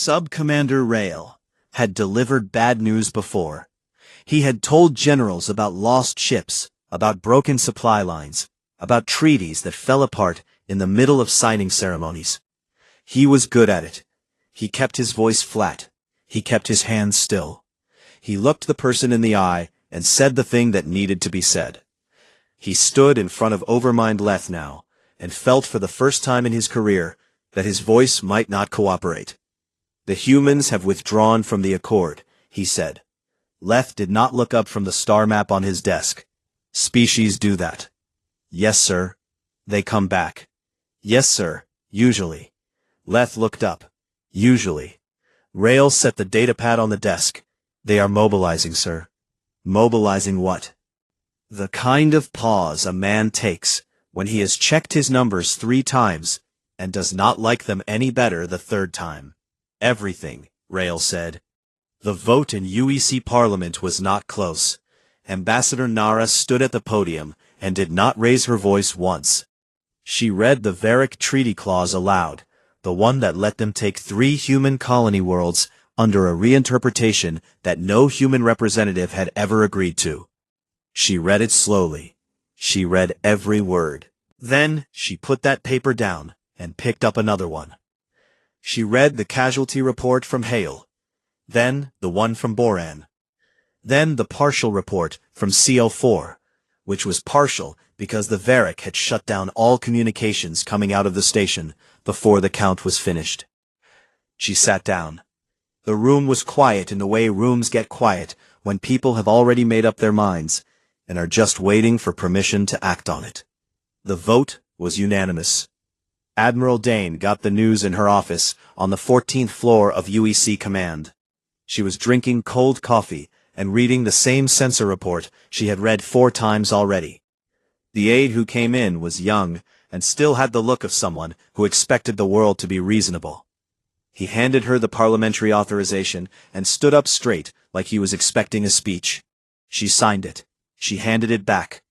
Sub-Commander Rail had delivered bad news before. He had told generals about lost ships, about broken supply lines, about treaties that fell apart in the middle of signing ceremonies. He was good at it. He kept his voice flat. He kept his hands still. He looked the person in the eye and said the thing that needed to be said. He stood in front of Overmind Leth now, and felt for the first time in his career that his voice might not cooperate. "The humans have withdrawn from the Accord," he said. Leth did not look up from the star map on his desk. "Species do that." "Yes, sir." "They come back." "Yes, sir, usually." Leth looked up. "Usually." Rail set the datapad on the desk. "They are mobilizing, sir." "Mobilizing what?" "The kind of pause a man takes when he has checked his numbers 3 times and does not like them any better the 3rd time. Everything," Rail said. The vote in UEC Parliament was not close. Ambassador Nara stood at the podium and did not raise her voice once. She read the Varick Treaty Clause aloud, the one that let them take 3 human colony worlds under a reinterpretation that no human representative had ever agreed to. She read it slowly. She read every word. Then she put that paper down and picked up another one. She read the casualty report from Hale. Then the one from Boran. Then the partial report from CO4, which was partial because the Varick had shut down all communications coming out of the station before the count was finished. She sat down. The room was quiet in the way rooms get quiet when people have already made up their minds and are just waiting for permission to act on it. The vote was unanimous. Admiral Dane got the news in her office on the 14th floor of UEC Command. She was drinking cold coffee and reading the same sensor report she had read 4 times already. The aide who came in was young and still had the look of someone who expected the world to be reasonable. He handed her the parliamentary authorization and stood up straight like he was expecting a speech. She signed it. She handed it back.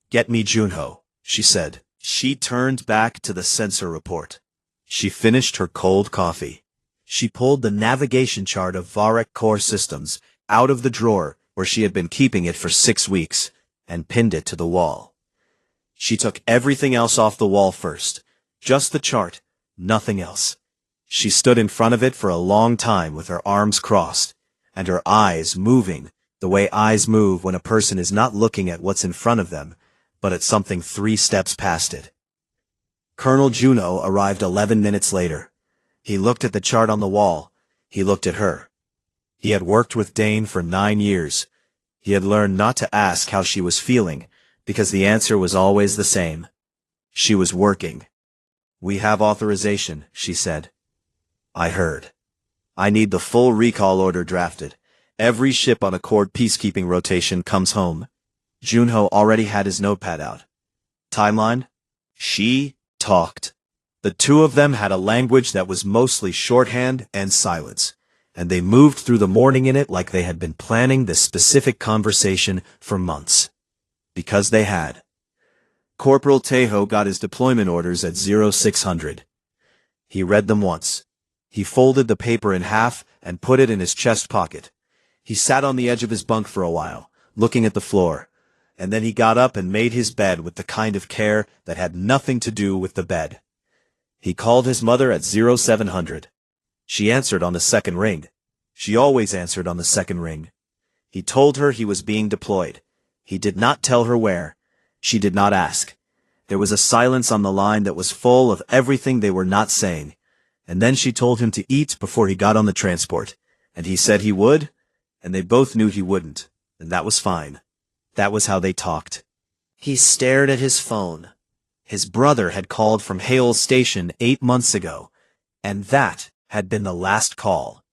"Get me Junho," she said. She turned back to the sensor report. She finished her cold coffee. She pulled the navigation chart of Varick Core Systems out of the drawer where she had been keeping it for 6 weeks and pinned it to the wall. She took everything else off the wall first. Just the chart, nothing else. She stood in front of it for a long time with her arms crossed, and her eyes moving the way eyes move when a person is not looking at what's in front of them, but at something 3 steps past it. Colonel Juno arrived 11 minutes later. He looked at the chart on the wall. He looked at her. He had worked with Dane for 9 years. He had learned not to ask how she was feeling, because the answer was always the same. She was working. "We have authorization," she said. "I heard. I need the full recall order drafted. Every ship on Accord peacekeeping rotation comes home." Junho already had his notepad out. Timeline? She talked. The 2 of them had a language that was mostly shorthand and silence, and they moved through the morning in it like they had been planning this specific conversation for months. Because they had. Corporal Tejo got his deployment orders at 0600. He read them once. He folded the paper in half and put it in his chest pocket. He sat on the edge of his bunk for a while, looking at the floor, and then he got up and made his bed with the kind of care that had nothing to do with the bed. He called his mother at 0700. She answered on the 2nd ring. She always answered on the 2nd ring. He told her he was being deployed. He did not tell her where. She did not ask. There was a silence on the line that was full of everything they were not saying. And then she told him to eat before he got on the transport. And he said he would, and they both knew he wouldn't. And that was fine. That was how they talked. He stared at his phone. His brother had called from Hale's station 8 months ago, and that had been the last call.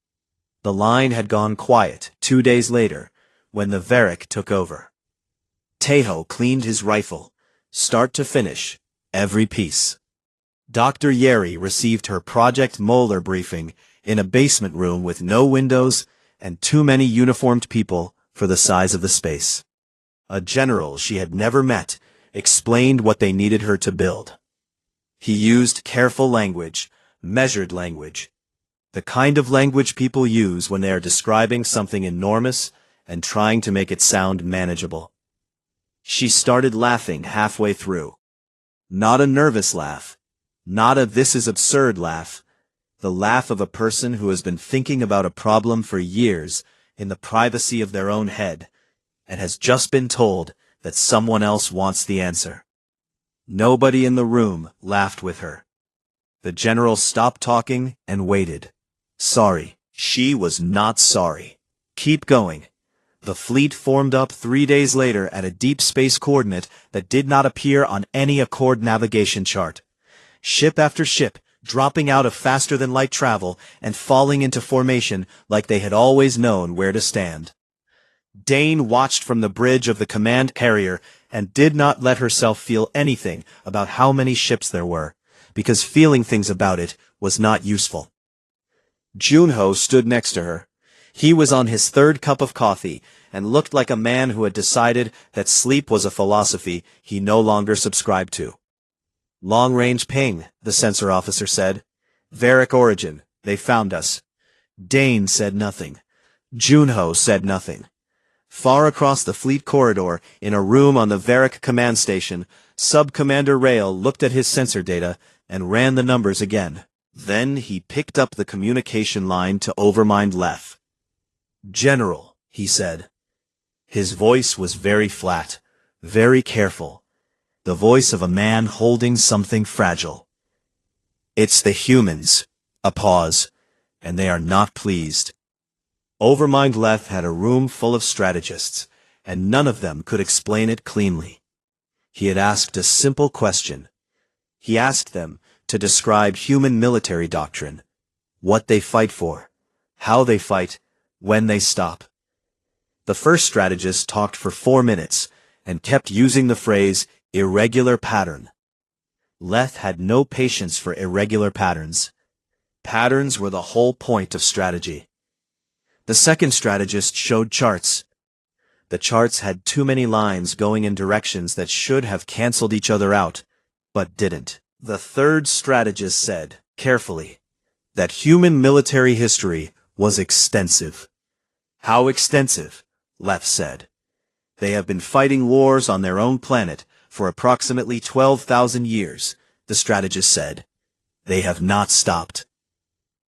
The line had gone quiet 2 days later, when the Varick took over. Tejo cleaned his rifle, start to finish, every piece. Dr. Yeri received her Project Molar briefing in a basement room with no windows and too many uniformed people for the size of the space. A general she had never met explained what they needed her to build. He used careful language, measured language. The kind of language people use when they are describing something enormous and trying to make it sound manageable. She started laughing halfway through. Not a nervous laugh. Not a "this is absurd" laugh. The laugh of a person who has been thinking about a problem for years in the privacy of their own head, and has just been told that someone else wants the answer. Nobody in the room laughed with her. The general stopped talking and waited. Sorry. She was not sorry. Keep going. The fleet formed up 3 days later at a deep space coordinate that did not appear on any Accord navigation chart. Ship after ship, dropping out of faster-than-light travel and falling into formation like they had always known where to stand. Dane watched from the bridge of the command carrier and did not let herself feel anything about how many ships there were, because feeling things about it was not useful. Junho stood next to her. He was on his third cup of coffee and looked like a man who had decided that sleep was a philosophy he no longer subscribed to. Long-range ping, the sensor officer said. Varric origin, they found us. Dane said nothing. Junho said nothing. Far across the fleet corridor, in a room on the Varric command station, Sub-Commander Rail looked at his sensor data and ran the numbers again. Then he picked up the communication line to Overmind Leth. General, he said. His voice was very flat, very careful. The voice of a man holding something fragile. It's the humans. A pause, and they are not pleased. Overmind Leth had a room full of strategists, and none of them could explain it cleanly. He had asked a simple question. He asked them to describe human military doctrine, what they fight for, how they fight, when they stop. The first strategist talked for 4 minutes and kept using the phrase irregular pattern. Leth had no patience for irregular patterns. Patterns were the whole point of strategy. The second strategist showed charts. The charts had too many lines going in directions that should have canceled each other out, but didn't. The third strategist said, carefully, that human military history was extensive. How extensive? Leth said. They have been fighting wars on their own planet for approximately 12,000 years, the strategist said. They have not stopped.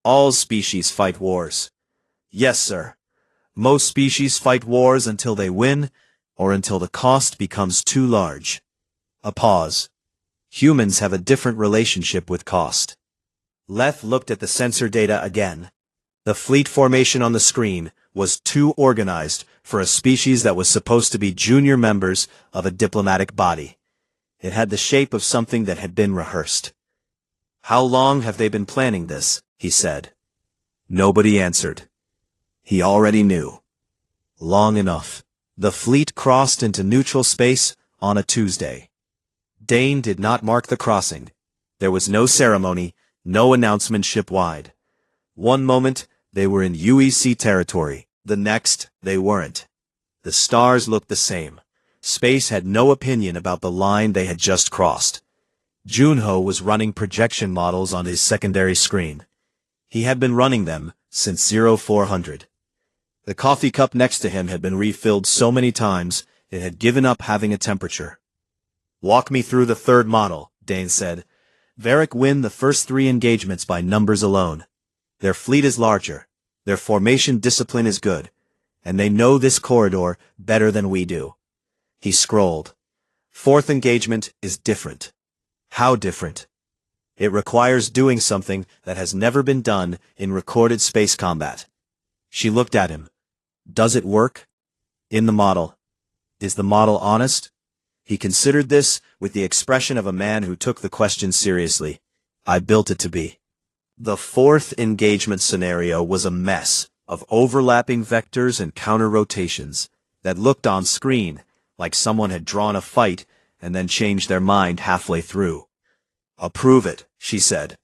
All species fight wars. Yes, sir. Most species fight wars until they win, or until the cost becomes too large. A pause. Humans have a different relationship with cost. Leth looked at the sensor data again. The fleet formation on the screen was too organized for a species that was supposed to be junior members of a diplomatic body. It had the shape of something that had been rehearsed. How long have they been planning this? He said. Nobody answered. He already knew. Long enough. The fleet crossed into neutral space on a Tuesday. Dane did not mark the crossing. There was no ceremony, no announcement ship-wide. One moment, they were in UEC territory. The next, they weren't. The stars looked the same. Space had no opinion about the line they had just crossed. Junho was running projection models on his secondary screen. He had been running them since 0400. The coffee cup next to him had been refilled so many times it had given up having a temperature. Walk me through the third model, Dane said. Varric win the first 3 engagements by numbers alone. Their fleet is larger, their formation discipline is good, and they know this corridor better than we do. He scrolled. 4th engagement is different. How different? It requires doing something that has never been done in recorded space combat. She looked at him. Does it work? In the model. Is the model honest? He considered this with the expression of a man who took the question seriously. I built it to be. The 4th engagement scenario was a mess of overlapping vectors and counter-rotations that looked on screen like someone had drawn a fight and then changed their mind halfway through. Approve it, she said.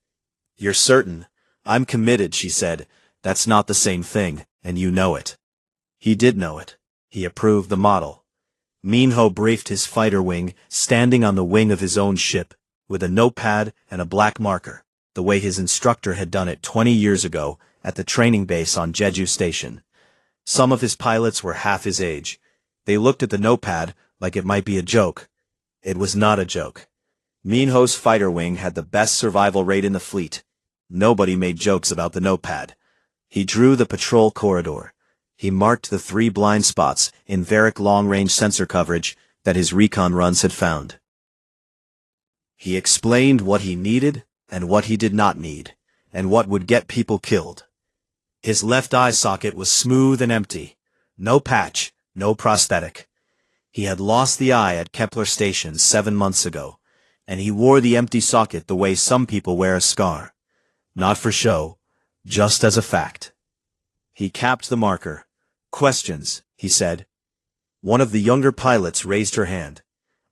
You're certain? I'm committed, she said. That's not the same thing, and you know it. He did know it. He approved the model. Minho briefed his fighter wing, standing on the wing of his own ship, with a notepad and a black marker, the way his instructor had done it 20 years ago, at the training base on Jeju Station. Some of his pilots were half his age. They looked at the notepad like it might be a joke. It was not a joke. Minho's fighter wing had the best survival rate in the fleet. Nobody made jokes about the notepad. He drew the patrol corridor. He marked the 3 blind spots in Varric long-range sensor coverage that his recon runs had found. He explained what he needed and what he did not need, and what would get people killed. His left eye socket was smooth and empty. No patch, no prosthetic. He had lost the eye at Kepler Station 7 months ago, and he wore the empty socket the way some people wear a scar. Not for show, just as a fact. He capped the marker. "Questions," he said. One of the younger pilots raised her hand.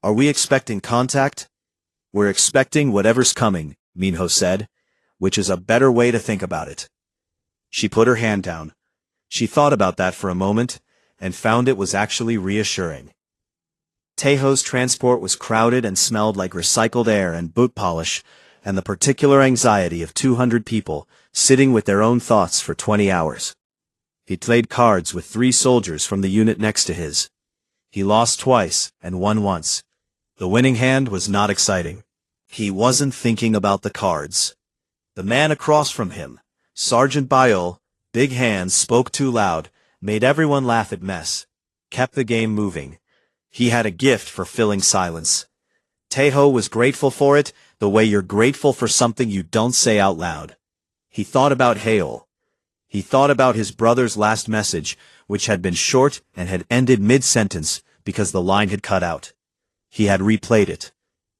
"Are we expecting contact?" "We're expecting whatever's coming," Minho said, which is a better way to think about it. She put her hand down. She thought about that for a moment, and found it was actually reassuring. Taeho's transport was crowded and smelled like recycled air and boot polish, and the particular anxiety of 200 people sitting with their own thoughts for 20 hours. He played cards with 3 soldiers from the unit next to his. He lost twice and won once. The winning hand was not exciting. He wasn't thinking about the cards. The man across from him, Sergeant Biol, big hands, spoke too loud, made everyone laugh at mess, kept the game moving. He had a gift for filling silence. Taeho was grateful for it, the way you're grateful for something you don't say out loud. He thought about Hail. He thought about his brother's last message, which had been short and had ended mid-sentence because the line had cut out. He had replayed it.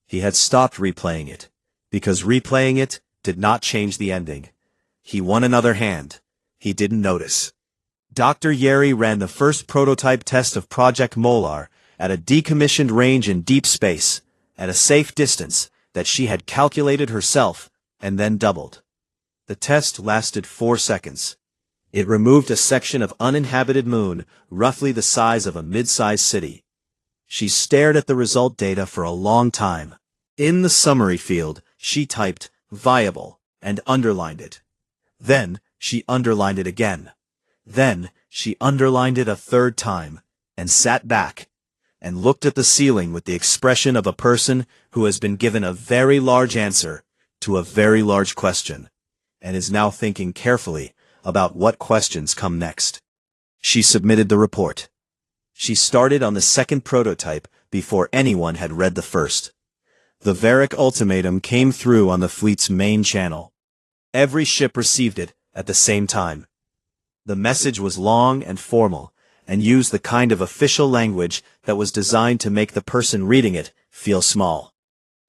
He had stopped replaying it, because replaying it did not change the ending. He won another hand. He didn't notice. Dr. Yeri ran the first prototype test of Project Molar at a decommissioned range in deep space, at a safe distance that she had calculated herself and then doubled. The test lasted 4 seconds. It removed a section of uninhabited moon, roughly the size of a mid-sized city. She stared at the result data for a long time. In the summary field, she typed viable and underlined it. Then she underlined it again. Then she underlined it a 3rd time and sat back and looked at the ceiling with the expression of a person who has been given a very large answer to a very large question and is now thinking carefully about what questions come next. She submitted the report. She started on the 2nd prototype before anyone had read the first. The Varric ultimatum came through on the fleet's main channel. Every ship received it at the same time. The message was long and formal, and used the kind of official language that was designed to make the person reading it feel small.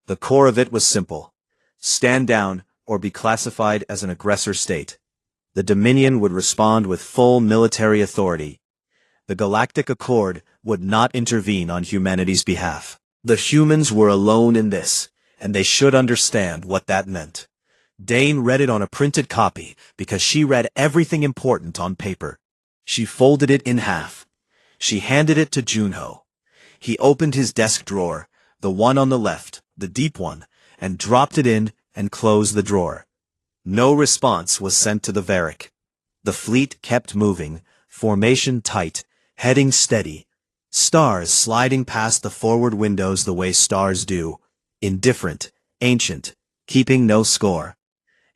The core of it was simple. Stand down or be classified as an aggressor state. The Dominion would respond with full military authority. The Galactic Accord would not intervene on humanity's behalf. The humans were alone in this, and they should understand what that meant. Dane read it on a printed copy because she read everything important on paper. She folded it in half. She handed it to Junho. He opened his desk drawer, the one on the left, the deep one, and dropped it in and closed the drawer. No response was sent to the Varric. The fleet kept moving, formation tight, heading steady, stars sliding past the forward windows the way stars do, indifferent, ancient, keeping no score.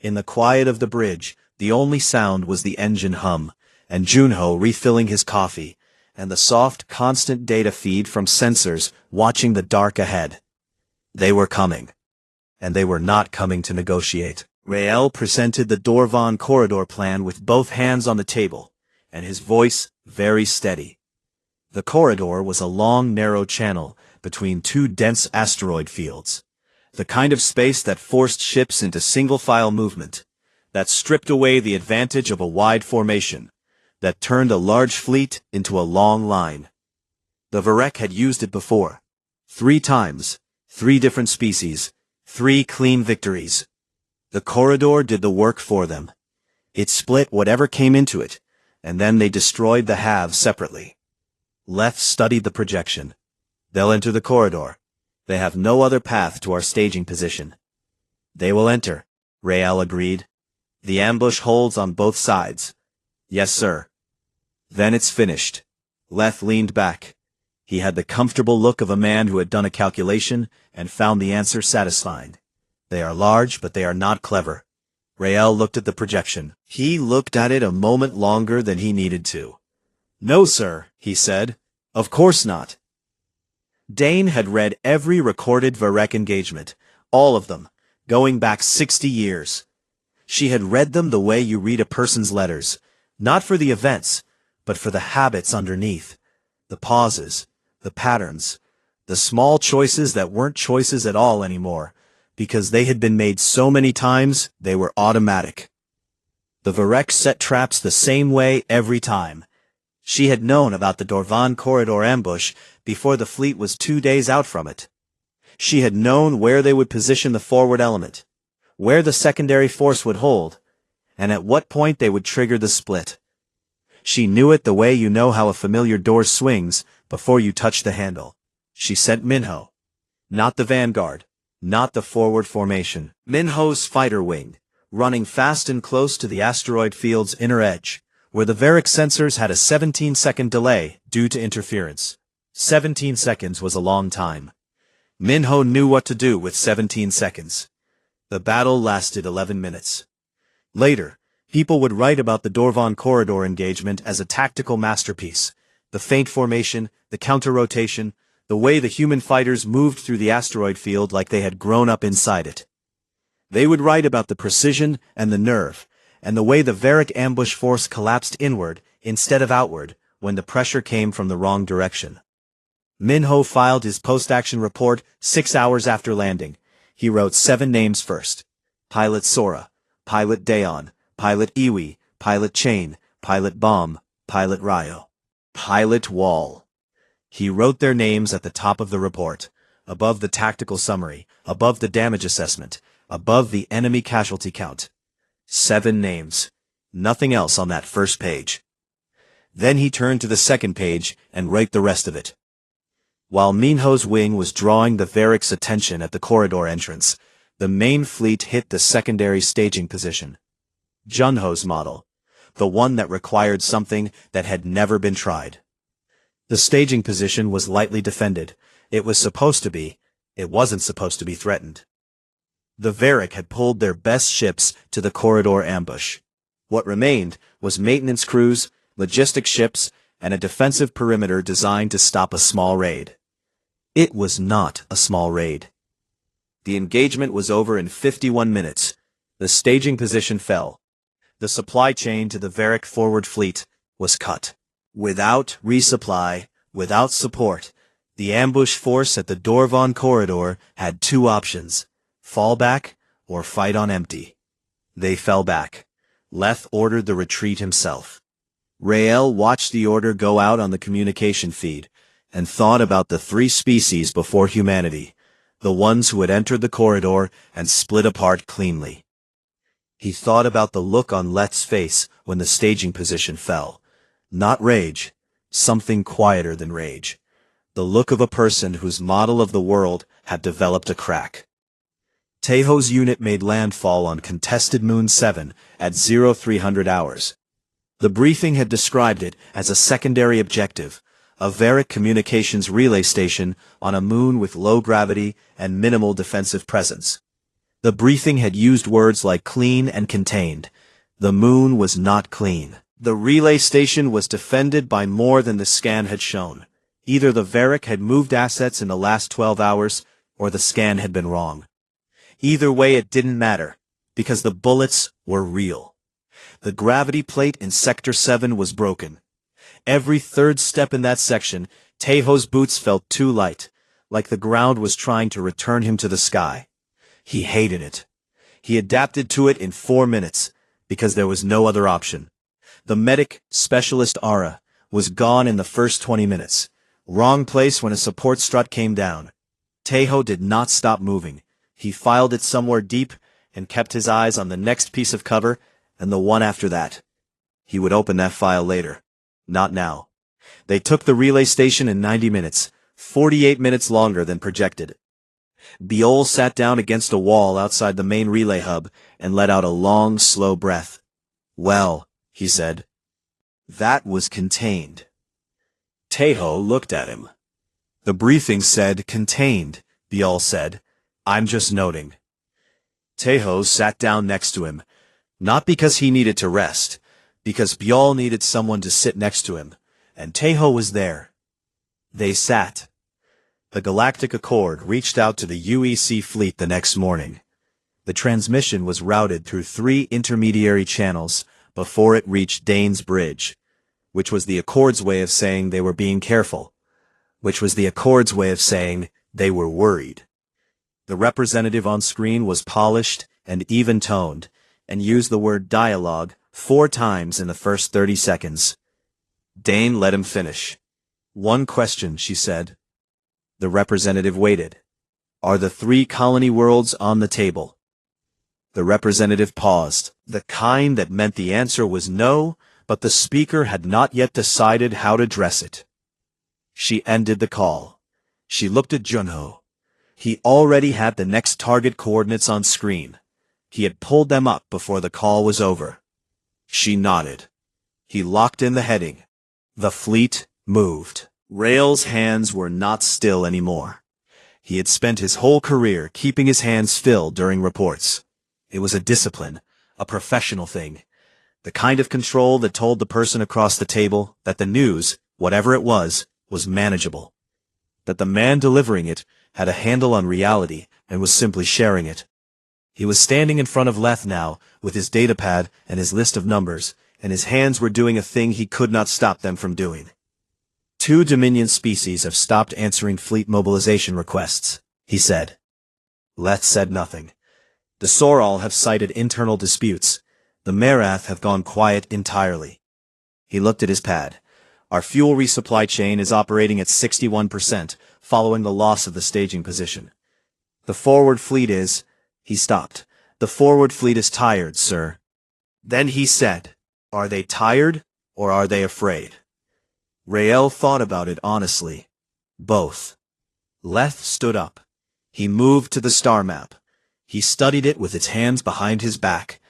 In the quiet of the bridge, the only sound was the engine hum, and Junho refilling his coffee, and the soft, constant data feed from sensors watching the dark ahead. They were coming. And they were not coming to negotiate. Rael presented the Dorvan corridor plan with both hands on the table, and his voice very steady. The corridor was a long, narrow channel between 2 dense asteroid fields. The kind of space that forced ships into single-file movement, that stripped away the advantage of a wide formation, that turned a large fleet into a long line. The Varric had used it before. 3 times, 3 different species, 3 clean victories. The corridor did the work for them. It split whatever came into it, and then they destroyed the halves separately. Leth studied the projection. They'll enter the corridor. They have no other path to our staging position. They will enter, Rael agreed. The ambush holds on both sides. Yes, sir. Then it's finished. Leth leaned back. He had the comfortable look of a man who had done a calculation and found the answer satisfying. They are large, but they are not clever. Rael looked at the projection. He looked at it a moment longer than he needed to. No, sir, he said. Of course not. Dane had read every recorded Varek engagement, all of them, going back 60 years. She had read them the way you read a person's letters, not for the events, but for the habits underneath, the pauses, the patterns, the small choices that weren't choices at all anymore, because they had been made so many times they were automatic. The Varek set traps the same way every time. She had known about the Dorvan corridor ambush before the fleet was 2 days out from it. She had known where they would position the forward element, where the secondary force would hold, and at what point they would trigger the split. She knew it the way you know how a familiar door swings before you touch the handle. She sent Minho. Not the vanguard, not the forward formation. Minho's fighter wing, running fast and close to the asteroid field's inner edge, where the Varek sensors had a 17-second delay due to interference. 17 seconds was a long time. Minho knew what to do with 17 seconds. The battle lasted 11 minutes. Later, people would write about the Dorvan corridor engagement as a tactical masterpiece. The feint formation, the counter-rotation, the way the human fighters moved through the asteroid field like they had grown up inside it. They would write about the precision and the nerve, and the way the Varek ambush force collapsed inward instead of outward when the pressure came from the wrong direction. Minho filed his post-action report 6 hours after landing. He wrote 7 names first. Pilot Sora, Pilot Daon, Pilot Iwi, Pilot Chain, Pilot Bomb, Pilot Ryo, Pilot Wall. He wrote their names at the top of the report, above the tactical summary, above the damage assessment, above the enemy casualty count. 7 names. Nothing else on that first page. Then he turned to the second page and wrote the rest of it. While Minho's wing was drawing the Varek's attention at the corridor entrance, the main fleet hit the secondary staging position. Junho's model, the one that required something that had never been tried. The staging position was lightly defended. It was supposed to be. It wasn't supposed to be threatened. The Varek had pulled their best ships to the corridor ambush. What remained was maintenance crews, logistics ships, and a defensive perimeter designed to stop a small raid. It was not a small raid. The engagement was over in 51 minutes. The staging position fell. The supply chain to the Varek forward fleet was cut. Without resupply, without support, the ambush force at the Dorvan corridor had 2 options: fall back or fight on empty. They fell back. Leth ordered the retreat himself. Rael watched the order go out on the communication feed and thought about the 3 species before humanity, the ones who had entered the corridor and split apart cleanly. He thought about the look on Leth's face when the staging position fell. Not rage, something quieter than rage. The look of a person whose model of the world had developed a crack. Teho's unit made landfall on contested Moon 7 at 0300 hours. The briefing had described it as a secondary objective, a Varek communications relay station on a moon with low gravity and minimal defensive presence. The briefing had used words like clean and contained. The moon was not clean. The relay station was defended by more than the scan had shown. Either the Varek had moved assets in the last 12 hours, or the scan had been wrong. Either way, it didn't matter, because the bullets were real. The gravity plate in Sector 7 was broken. Every third step in that section, Teho's boots felt too light, like the ground was trying to return him to the sky. He hated it. He adapted to it in 4 minutes, because there was no other option. The medic, specialist Ara, was gone in the first 20 minutes. Wrong place when a support strut came down. Teho did not stop moving. He filed it somewhere deep and kept his eyes on the next piece of cover and the one after that. He would open that file later. Not now. They took the relay station in 90 minutes, 48 minutes longer than projected. Biol sat down against a wall outside the main relay hub and let out a long, slow breath. Well, he said. That was contained. Tejo looked at him. The briefing said contained, Biol said. I'm just noting. Tejo sat down next to him, not because he needed to rest, because Biol needed someone to sit next to him, and Tejo was there. They sat. The Galactic Accord reached out to the UEC fleet the next morning. The transmission was routed through 3 intermediary channels before it reached Dane's Bridge, which was the Accord's way of saying they were being careful, which was the Accord's way of saying they were worried. The representative on screen was polished and even-toned, and used the word dialogue 4 times in the first 30 seconds. Dane let him finish. One question, she said. The representative waited. Are the 3 colony worlds on the table? The representative paused, the kind that meant the answer was no, but the speaker had not yet decided how to dress it. She ended the call. She looked at Junho. He already had the next target coordinates on screen. He had pulled them up before the call was over. She nodded. He locked in the heading. The fleet moved. Rael's hands were not still anymore. He had spent his whole career keeping his hands filled during reports. It was a discipline, a professional thing. The kind of control that told the person across the table that the news, whatever it was manageable. That the man delivering it had a handle on reality and was simply sharing it. He was standing in front of Leth now, with his datapad and his list of numbers, and his hands were doing a thing he could not stop them from doing. 2 Dominion species have stopped answering fleet mobilization requests, he said. Leth said nothing. The Soral have cited internal disputes. The Marath have gone quiet entirely. He looked at his pad. Our fuel resupply chain is operating at 61%, following the loss of the staging position. The forward fleet is... He stopped. The forward fleet is tired, sir. Then he said, Are they tired, or are they afraid? Rael thought about it honestly. Both. Leth stood up. He moved to the star map. He studied it with its hands behind his back,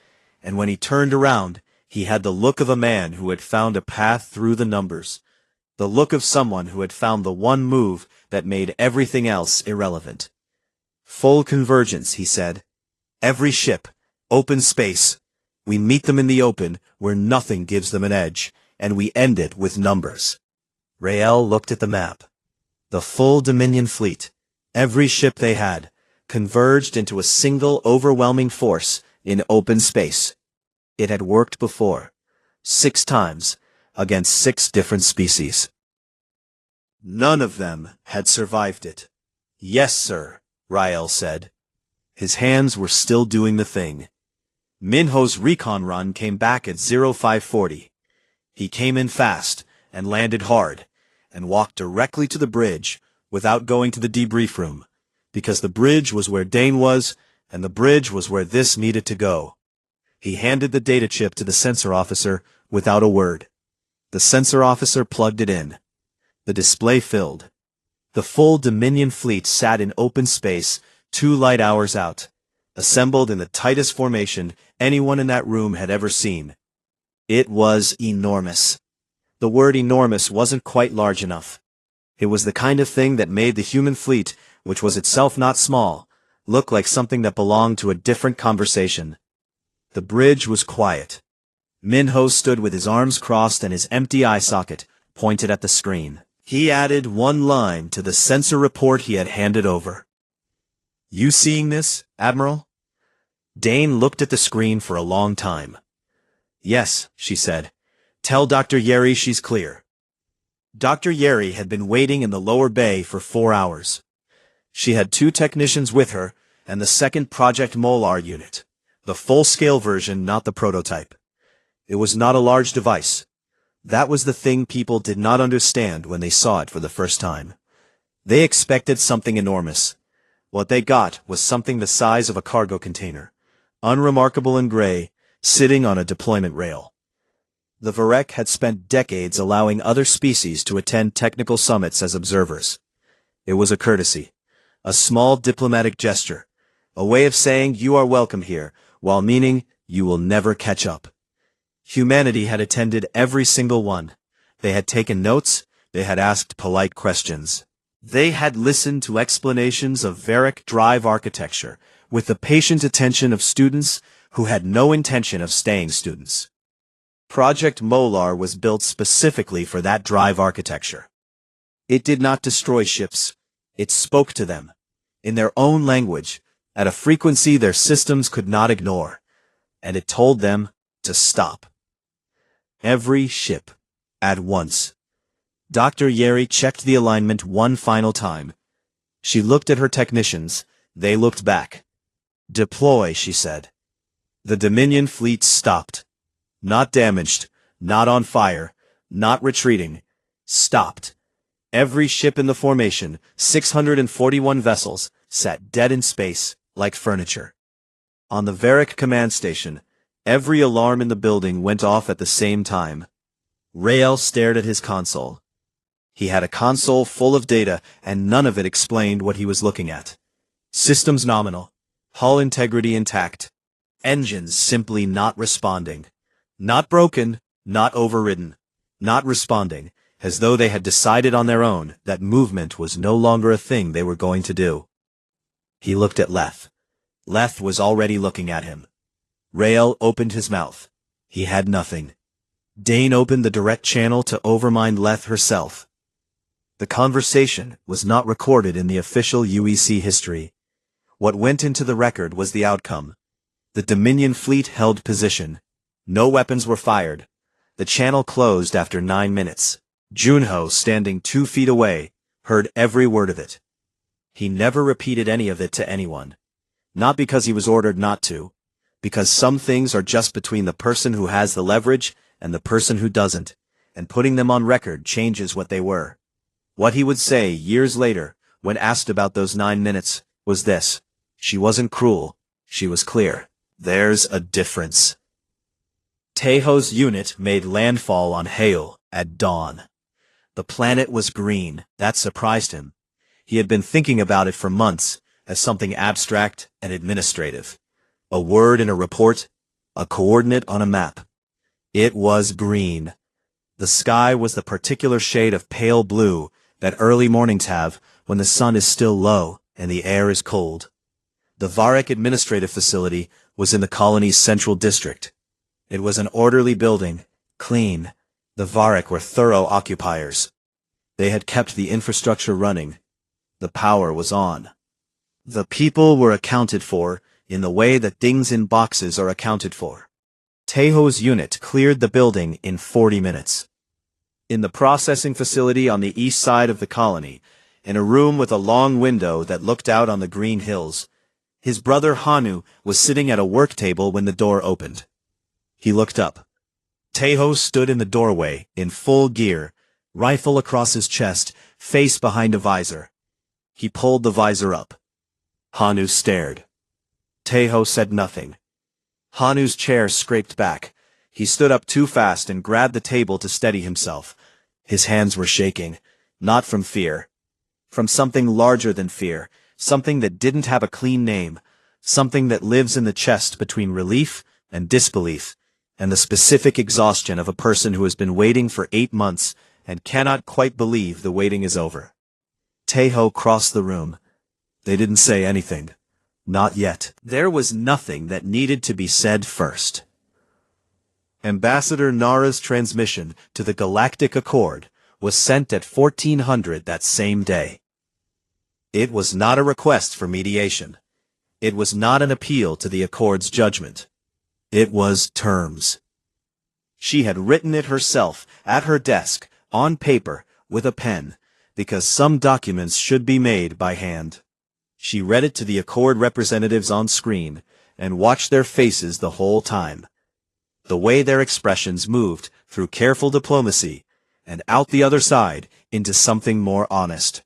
and when he turned around, he had the look of a man who had found a path through the numbers, the look of someone who had found the one move that made everything else irrelevant. Full convergence, he said. Every ship, open space. We meet them in the open, where nothing gives them an edge, and we end it with numbers. Rael looked at the map. The full Dominion fleet, every ship they had, converged into a single overwhelming force in open space. It had worked before, 6 times, against 6 different species. None of them had survived it. Yes, sir, Rael said. His hands were still doing the thing. Minho's recon run came back at 0540. He came in fast and landed hard, and walked directly to the bridge without going to the debrief room, because the bridge was where Dane was, and the bridge was where this needed to go. He handed the data chip to the sensor officer without a word. The sensor officer plugged it in. The display filled. The full Dominion fleet sat in open space, 2 light hours out, assembled in the tightest formation anyone in that room had ever seen. It was enormous. The word enormous wasn't quite large enough. It was the kind of thing that made the human fleet, which was itself not small, look like something that belonged to a different conversation. The bridge was quiet. Minho stood with his arms crossed and his empty eye socket pointed at the screen. He added one line to the sensor report he had handed over. You seeing this, Admiral? Dane looked at the screen for a long time. Yes, she said. Tell Dr. Yeri she's clear. Dr. Yeri had been waiting in the lower bay for 4 hours. She had 2 technicians with her and the second Project Molar unit, the full-scale version, not the prototype. It was not a large device. That was the thing people did not understand when they saw it for the first time. They expected something enormous. What they got was something the size of a cargo container, unremarkable and gray, sitting on a deployment rail. The Varek had spent decades allowing other species to attend technical summits as observers. It was a courtesy. A small diplomatic gesture. A way of saying you are welcome here, while meaning you will never catch up. Humanity had attended every single one. They had taken notes, they had asked polite questions. They had listened to explanations of Varric drive architecture, with the patient attention of students who had no intention of staying students. Project Molar was built specifically for that drive architecture. It did not destroy ships. It spoke to them, in their own language, at a frequency their systems could not ignore, and it told them to stop. Every ship, at once. Dr. Yeri checked the alignment one final time. She looked at her technicians. They looked back. Deploy, she said. The Dominion fleet stopped. Not damaged, not on fire, not retreating. Stopped. Every ship in the formation, 641 vessels, sat dead in space, like furniture. On the Varric command station, every alarm in the building went off at the same time. Rael stared at his console. He had a console full of data, and none of it explained what he was looking at. Systems nominal. Hull integrity intact. Engines simply not responding. Not broken, not overridden. Not responding, as though they had decided on their own that movement was no longer a thing they were going to do. He looked at Leth. Leth was already looking at him. Rael opened his mouth. He had nothing. Dane opened the direct channel to overmind Leth herself. The conversation was not recorded in the official UEC history. What went into the record was the outcome. The Dominion fleet held position. No weapons were fired. The channel closed after 9 minutes. Junho, standing 2 feet away, heard every word of it. He never repeated any of it to anyone. Not because he was ordered not to, because some things are just between the person who has the leverage and the person who doesn't, and putting them on record changes what they were. What he would say years later, when asked about those 9 minutes, was this: she wasn't cruel, she was clear. There's a difference. Tejo's unit made landfall on Hale at dawn. The planet was green. That surprised him. He had been thinking about it for months, as something abstract and administrative. A word in a report, a coordinate on a map. It was green. The sky was the particular shade of pale blue that early mornings have when the sun is still low and the air is cold. The Varric administrative facility was in the colony's central district. It was an orderly building, clean. The Varric were thorough occupiers. They had kept the infrastructure running. The power was on. The people were accounted for in the way that things in boxes are accounted for. Tejo's unit cleared the building in 40 minutes. In the processing facility on the east side of the colony, in a room with a long window that looked out on the green hills, his brother Hanu was sitting at a work table when the door opened. He looked up. Tejo stood in the doorway, in full gear, rifle across his chest, face behind a visor. He pulled the visor up. Hanu stared. Tejo said nothing. Hanu's chair scraped back. He stood up too fast and grabbed the table to steady himself. His hands were shaking, not from fear. From something larger than fear, something that didn't have a clean name, something that lives in the chest between relief and disbelief, and the specific exhaustion of a person who has been waiting for 8 months and cannot quite believe the waiting is over. Tejo crossed the room. They didn't say anything. Not yet. There was nothing that needed to be said first. Ambassador Nara's transmission to the Galactic Accord was sent at 1400 that same day. It was not a request for mediation. It was not an appeal to the Accord's judgment. It was terms. She had written it herself, at her desk, on paper, with a pen, because some documents should be made by hand. She read it to the Accord representatives on screen, and watched their faces the whole time. The way their expressions moved through careful diplomacy, and out the other side into something more honest.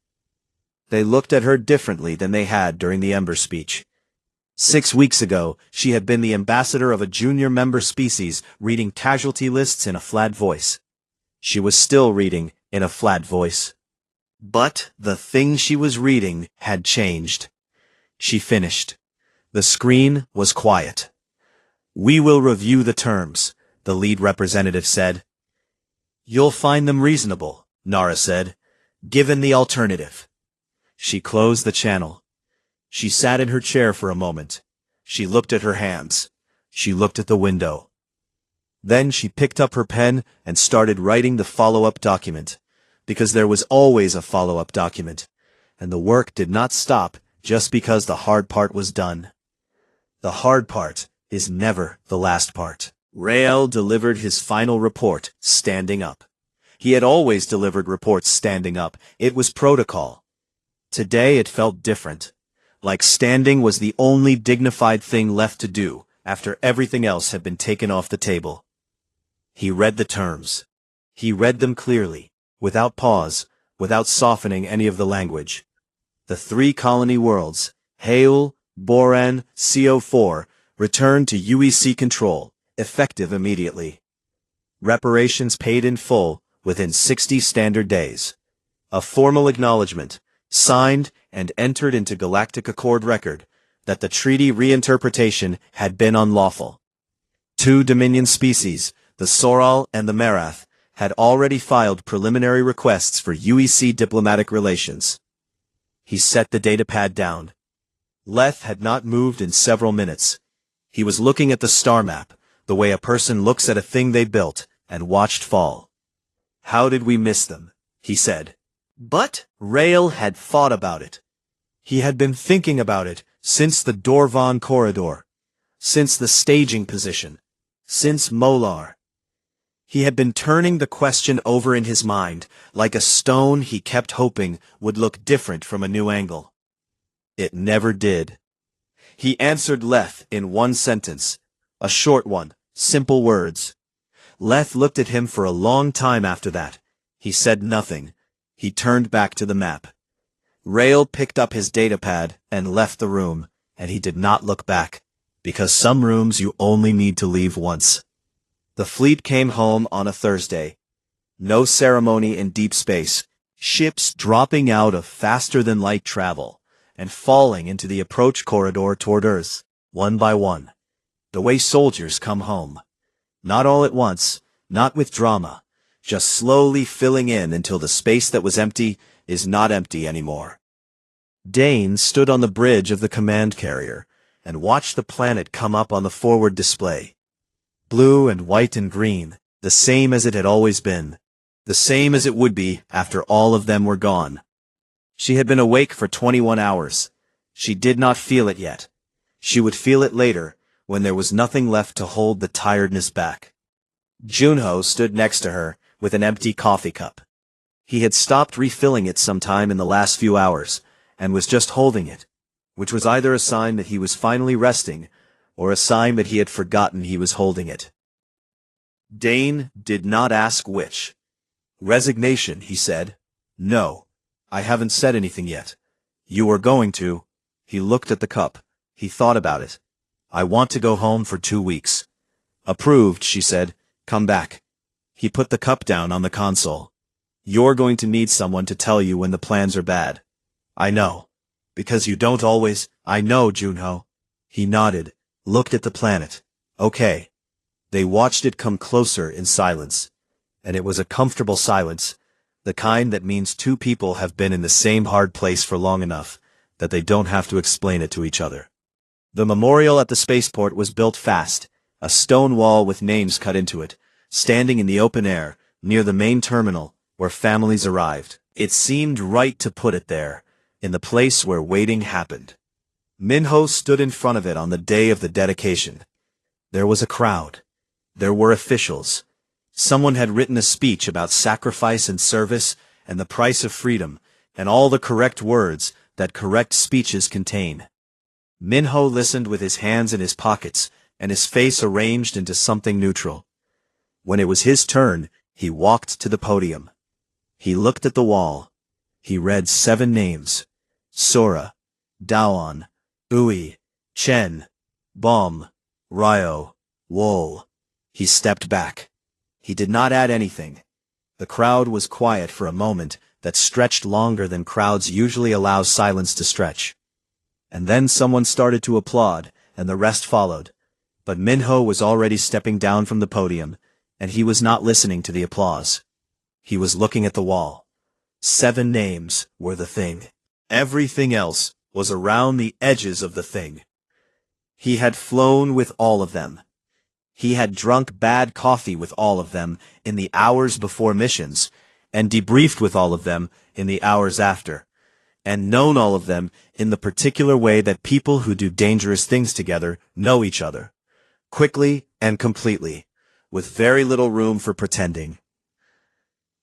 They looked at her differently than they had during the Ember speech. 6 weeks ago, she had been the ambassador of a junior member species reading casualty lists in a flat voice. She was still reading in a flat voice. But the thing she was reading had changed. She finished. The screen was quiet. "We will review the terms," the lead representative said. "You'll find them reasonable," Nara said, "given the alternative." She closed the channel. She sat in her chair for a moment. She looked at her hands. She looked at the window. Then she picked up her pen and started writing the follow-up document, because there was always a follow-up document, and the work did not stop just because the hard part was done. The hard part is never the last part. Rael delivered his final report standing up. He had always delivered reports standing up. It was protocol. Today it felt different, like standing was the only dignified thing left to do after everything else had been taken off the table. He read the terms. He read them clearly, without pause, without softening any of the language. The 3 colony worlds, Haul, Boran, CO4, returned to UEC control, effective immediately. Reparations paid in full within 60 standard days. A formal acknowledgement, signed and entered into Galactic Accord record, that the treaty reinterpretation had been unlawful. 2 Dominion species, the Soral and the Marath, had already filed preliminary requests for UEC diplomatic relations. He set the datapad down. Leth had not moved in several minutes. He was looking at the star map, the way a person looks at a thing they built and watched fall. "How did we miss them?" he said. But Rael had thought about it. He had been thinking about it since the Dorvan corridor, since the staging position, since Molar. He had been turning the question over in his mind, like a stone he kept hoping would look different from a new angle. It never did. He answered Leth in one sentence, a short one, simple words. Leth looked at him for a long time after that. He said nothing. He turned back to the map. Rael picked up his datapad and left the room, and he did not look back, because some rooms you only need to leave once. The fleet came home on a Thursday. No ceremony in deep space, ships dropping out of faster-than-light travel and falling into the approach corridor toward Earth, one by one. The way soldiers come home. Not all at once, not with drama, just slowly filling in until the space that was empty is not empty anymore. Dane stood on the bridge of the command carrier and watched the planet come up on the forward display. Blue and white and green, the same as it had always been, the same as it would be after all of them were gone. She had been awake for 21 hours. She did not feel it yet. She would feel it later, when there was nothing left to hold the tiredness back. Junho stood next to her, with an empty coffee cup. He had stopped refilling it sometime in the last few hours, and was just holding it, which was either a sign that he was finally resting, or a sign that he had forgotten he was holding it. Dane did not ask which. "Resignation," he said. "No, I haven't said anything yet. You are going to." He looked at the cup. He thought about it. "I want to go home for 2 weeks." "Approved," she said. "Come back." He put the cup down on the console. "You're going to need someone to tell you when the plans are bad." "I know. Because you don't always—" "I know, Junho." He nodded, looked at the planet. "Okay." They watched it come closer in silence. And it was a comfortable silence, the kind that means 2 people have been in the same hard place for long enough that they don't have to explain it to each other. The memorial at the spaceport was built fast, a stone wall with names cut into it, standing in the open air, near the main terminal, where families arrived. It seemed right to put it there, in the place where waiting happened. Minho stood in front of it on the day of the dedication. There was a crowd. There were officials. Someone had written a speech about sacrifice and service and the price of freedom, and all the correct words that correct speeches contain. Minho listened with his hands in his pockets and his face arranged into something neutral. When it was his turn, he walked to the podium. He looked at the wall. He read 7 names: Sora, Daon, Ui, Chen, Bom, Ryo, Wol. He stepped back. He did not add anything. The crowd was quiet for a moment, that stretched longer than crowds usually allow silence to stretch. And then someone started to applaud, and the rest followed. But Minho was already stepping down from the podium, and he was not listening to the applause. He was looking at the wall. 7 names were the thing. Everything else was around the edges of the thing. He had flown with all of them. He had drunk bad coffee with all of them in the hours before missions, and debriefed with all of them in the hours after, and known all of them in the particular way that people who do dangerous things together know each other, quickly and completely, with very little room for pretending.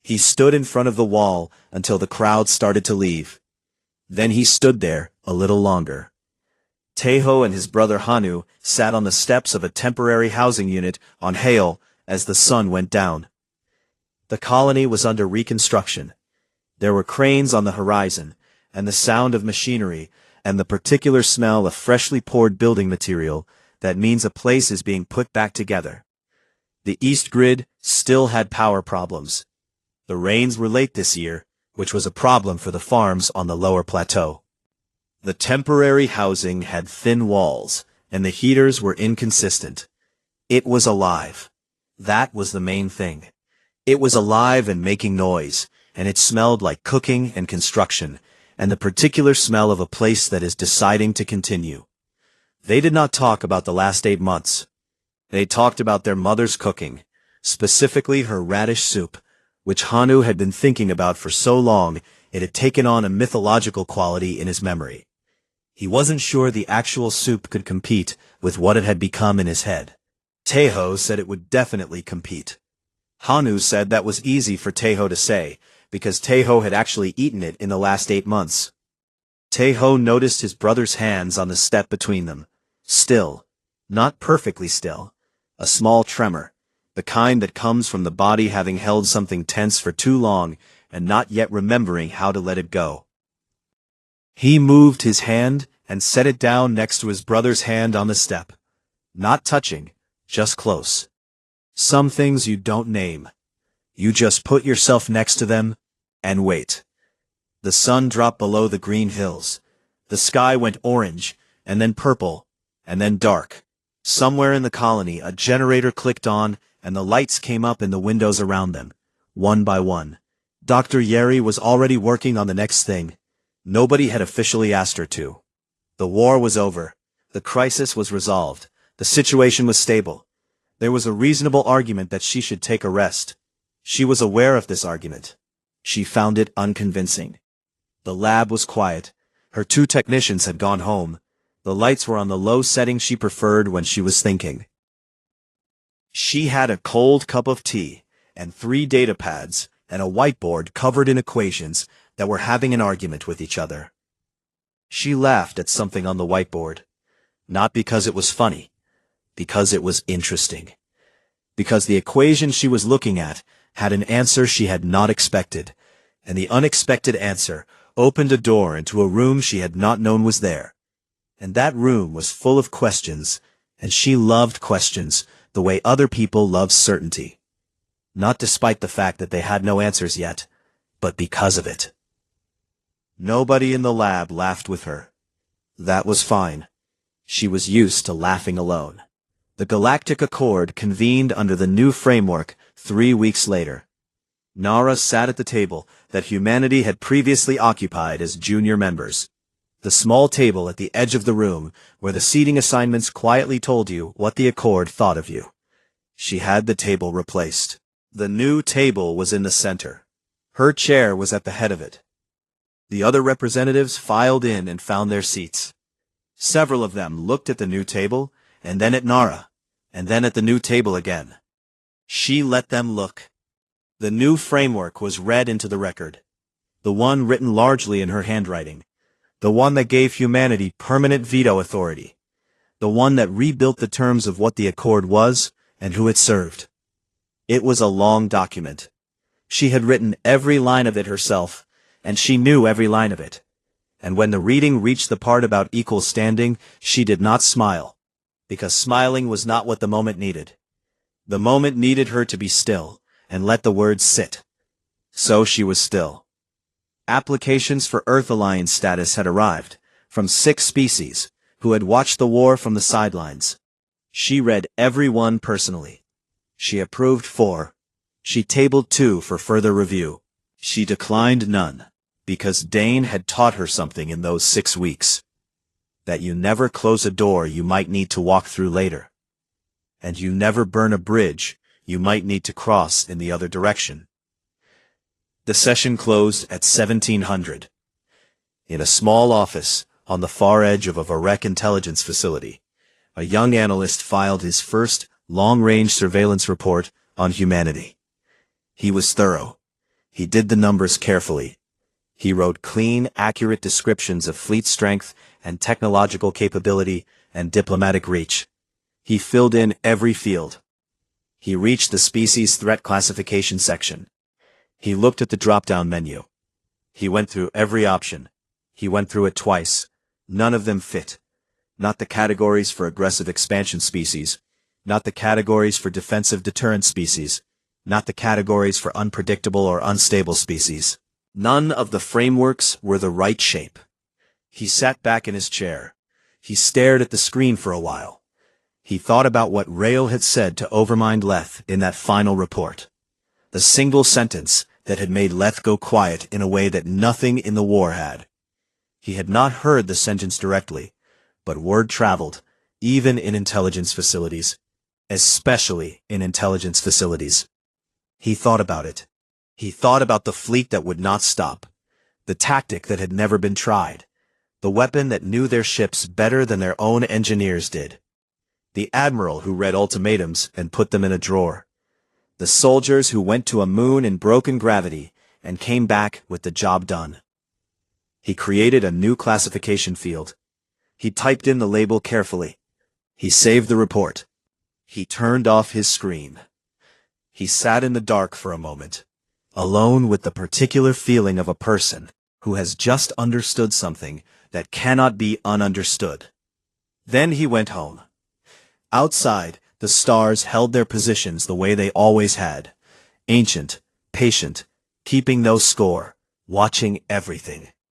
He stood in front of the wall until the crowd started to leave. Then he stood there a little longer. Taeho and his brother Hanu sat on the steps of a temporary housing unit on Hale as the sun went down. The colony was under reconstruction. There were cranes on the horizon, and the sound of machinery, and the particular smell of freshly poured building material that means a place is being put back together. The East Grid still had power problems. The rains were late this year, which was a problem for the farms on the lower plateau. The temporary housing had thin walls, and the heaters were inconsistent. It was alive. That was the main thing. It was alive and making noise, and it smelled like cooking and construction, and the particular smell of a place that is deciding to continue. They did not talk about the last 8 months. They talked about their mother's cooking, specifically her radish soup, which Hanu had been thinking about for so long it had taken on a mythological quality in his memory. He wasn't sure the actual soup could compete with what it had become in his head. Taeho said it would definitely compete. Hanu said that was easy for Taeho to say, because Taeho had actually eaten it in the last 8 months. Taeho noticed his brother's hands on the step between them. Still. Not perfectly still. A small tremor. The kind that comes from the body having held something tense for too long and not yet remembering how to let it go. He moved his hand and set it down next to his brother's hand on the step. Not touching, just close. Some things you don't name. You just put yourself next to them and wait. The sun dropped below the green hills. The sky went orange, and then purple, and then dark. Somewhere in the colony a generator clicked on, and the lights came up in the windows around them, one by one. Dr. Yeri was already working on the next thing. Nobody had officially asked her to. The war was over. The crisis was resolved. The situation was stable. There was a reasonable argument that she should take a rest. She was aware of this argument. She found it unconvincing. The lab was quiet. Her 2 technicians had gone home. The lights were on the low setting she preferred when she was thinking. She had a cold cup of tea, and 3 data pads, and a whiteboard covered in equations that were having an argument with each other. She laughed at something on the whiteboard. Not because it was funny. Because it was interesting. Because the equation she was looking at had an answer she had not expected, and the unexpected answer opened a door into a room she had not known was there. And that room was full of questions, and she loved questions the way other people love certainty. Not despite the fact that they had no answers yet, but because of it. Nobody in the lab laughed with her. That was fine. She was used to laughing alone. The Galactic Accord convened under the new framework 3 weeks later. Nara sat at the table that humanity had previously occupied as junior members. The small table at the edge of the room where the seating assignments quietly told you what the Accord thought of you. She had the table replaced. The new table was in the center. Her chair was at the head of it. The other representatives filed in and found their seats. Several of them looked at the new table, and then at Nara, and then at the new table again. She let them look. The new framework was read into the record. The one written largely in her handwriting. The one that gave humanity permanent veto authority. The one that rebuilt the terms of what the Accord was and who it served. It was a long document. She had written every line of it herself, and she knew every line of it. And when the reading reached the part about equal standing, she did not smile, because smiling was not what the moment needed. The moment needed her to be still, and let the words sit. So she was still. Applications for Earth Alliance status had arrived, from 6 species, who had watched the war from the sidelines. She read every one personally. She approved 4. She tabled 2 for further review. She declined none, because Dane had taught her something in those 6 weeks. That you never close a door you might need to walk through later. And you never burn a bridge you might need to cross in the other direction. The session closed at 1700. In a small office on the far edge of a Varek intelligence facility, a young analyst filed his first long-range surveillance report on humanity. He was thorough. He did the numbers carefully. He wrote clean, accurate descriptions of fleet strength and technological capability and diplomatic reach. He filled in every field. He reached the species threat classification section. He looked at the drop-down menu. He went through every option. He went through it twice. None of them fit. Not the categories for aggressive expansion species. Not the categories for defensive deterrent species. Not the categories for unpredictable or unstable species. None of the frameworks were the right shape. He sat back in his chair. He stared at the screen for a while. He thought about what Rael had said to Overmind Leth in that final report. The single sentence that had made Leth go quiet in a way that nothing in the war had. He had not heard the sentence directly, but word traveled, even in intelligence facilities, especially in intelligence facilities. He thought about it. He thought about the fleet that would not stop, the tactic that had never been tried, the weapon that knew their ships better than their own engineers did, the admiral who read ultimatums and put them in a drawer, the soldiers who went to a moon in broken gravity and came back with the job done. He created a new classification field. He typed in the label carefully. He saved the report. He turned off his screen. He sat in the dark for a moment, alone with the particular feeling of a person who has just understood something that cannot be ununderstood. Then he went home. Outside, the stars held their positions the way they always had, ancient, patient, keeping no score, watching everything.